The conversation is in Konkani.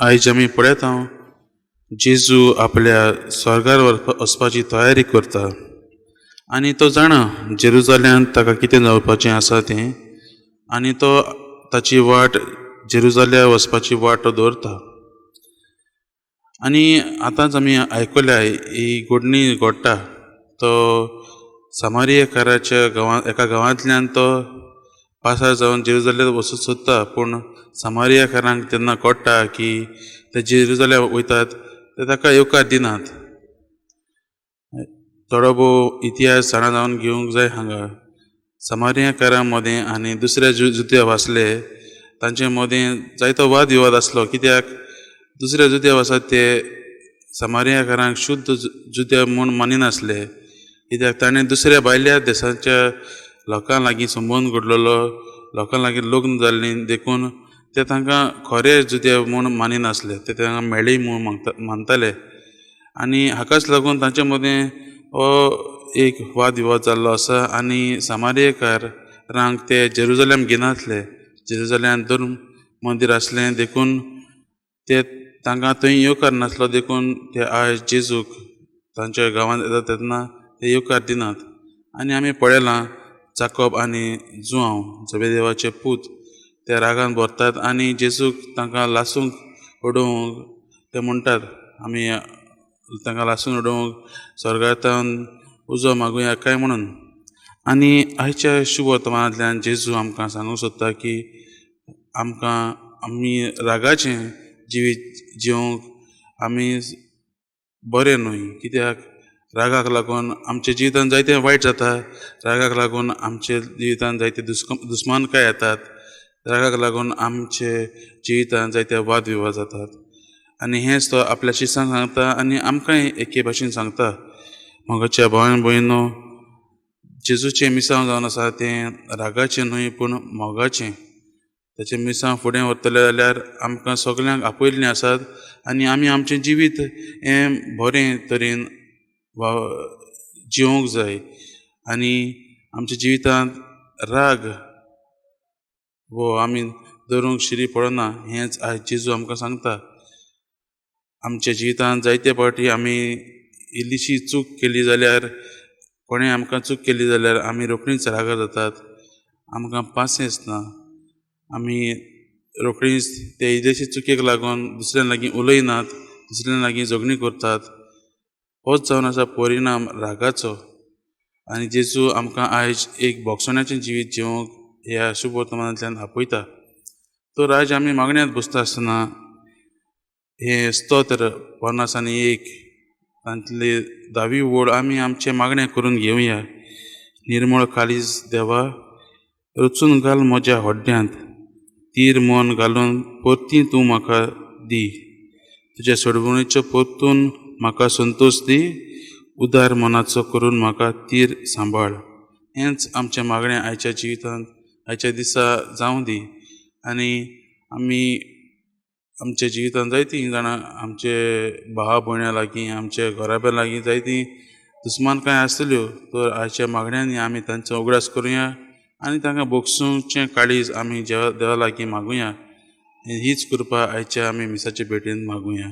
आयज आमी पळयत हांव जेजू आपल्या स्वर्गार वचपाची तयारी करता आनी तो जाणा जेरुजाल्यांत ताका कितें जावपाचें आसा तें, आनी तो ताची वाट जेरुजाल्या वचपाची वाट तो दवरता. आनी आतांच आमी आयकल्या ही घडणी घडटा. तो समारियेकाराच्या एका गांवांतल्यान तो पासार जावन जेरुजाल्यात वचूंक सोदता, पूण समारियेकारांक तेन्ना कळटा की ते जेरुजाल्या वयतात ते ताका येवकार दिनात. थोडो भोव इतिहास जाणा जावन घेवंक जाय. हांगा समारियेकारां मदें आनी दुसऱ्या जुद्या वाचले तांचे मदें जायतो वाद विवाद आसलो. कित्याक दुसऱ्या जुद्या आसात ते समारियेकारांक शुद्ध जुद्या म्हूण मानिनासले, कित्याक ताणें दुसऱ्या भायल्या देशाच्या लोकां लागीं संबंद घडलेलो, लोकां लागीं लग्न जाल्लीं देखून ते तांकां खरे जुदे म्हूण मानिनासले, ते तांकां मेळ्ळी म्हूण मानताले. आनी हाकाच लागून तांचे मदें हो एक वाद विवाद जाल्लो आसा. आनी समारियेकारांक ते जेरुजालेम घेनासले. जेरुजाल्यान धर्म मंदीर आसलें देखून ते तांकां थंय येवकार नासलो, देखून ते आयज जेजूक तांच्या गांवांत येता तेन्ना ते येवकार दिनात. आनी आमी पळयलां जाकोब आनी जुआंव जबेदेवाचे पूत ते रागान भरतात आनी जेजूक तांकां लासूंक उडोवंक ते म्हणटात, आमी तांकां लासून उडोवंक स्वर्गांतल्यान उजो मागुया काय म्हणून. आनी आयच्या शुभ वर्तमानांतल्यान जेजू आमकां सांगूंक सोदता की आमी रागाचें जिवीत जिवंक आमी बरे न्हय. कित्याक रागाक लागून आमच्या जिवितांत जायतें वायट जाता. रागाक लागून आमच्या जिवितांत जायते दुस्मानकाय येतात. रागाक लागून आमचे जिवितांत जायते वाद विवाद जातात. आनी हेंच तो आपल्या शिश्यांक सांगता आनी आमकांय एके भाशेन सांगता. मोगाच्या भावान भयणो, जेजूचें मिसांव जावन आसा तें रागाचें न्हय पूण मोगाचें. ताचें मिसांव फुडें व्हरतले जाल्यार आमकां सगल्यांक आपयल्लीं आसात आनी आमी आमचें जिवीत हें बरें तरेन जिवंक जाय. आनी आमच्या जिवितांत राग वो आमी धरूंक शिरी पडना हेंच आयज जेजू आमकां सांगता. आमच्या जिवितांत जायते फावटी आमी इल्लीशी चूक केली जाल्यार, कोणें आमकां चूक केली जाल्यार आमी रोखडींच रागा जातात. आमकां पासियेंस ना. आमी रोखडींच ते इल्लेशे चुकेक लागून दुसऱ्यां लागीं उलयनात, दुसऱ्यां लागीं झगडीं करतात. होच जावन आसा परिणाम रागाचो. आनी जेजू आमकां आयज एक भोगसण्याचें जिवीत जिवंक ह्या शुभ वर्तमानांतल्यान आपयता. तर आयज आमी मागण्यांत बसता आसतना हें स्तोत्र 51 तांतली 10वी ओळ आमी आमचे मागणें करून घेवया. निर्मळ काळीज देवा, रचून घाल म्हज्या होड्ड्यांत, तीर मन घालून परती तूं म्हाका दी. तुज्या सोडवणेचो परतून म्हाका संतोश दी. उदार मनाचो करून म्हाका तीर सांबाळ. हेंच आमचें मागणें आयच्या जिवितांत आयच्या दिसा जावं दी. आनी आमी आमच्या जिवितांत जायतीं जाणां आमचे भावा भयणां लागीं, आमच्या घराब्या लागीं जायतीं दुस्मानकाय आसतल्यो. तर आयच्या मागण्यांनी आमी तांचो उगडास करुया आनी तांकां भोगसूंचें काळीज आमी देवा लागीं मागुया. हीच कृपा आयच्या आमी मिसाचे भेटेन मागुया.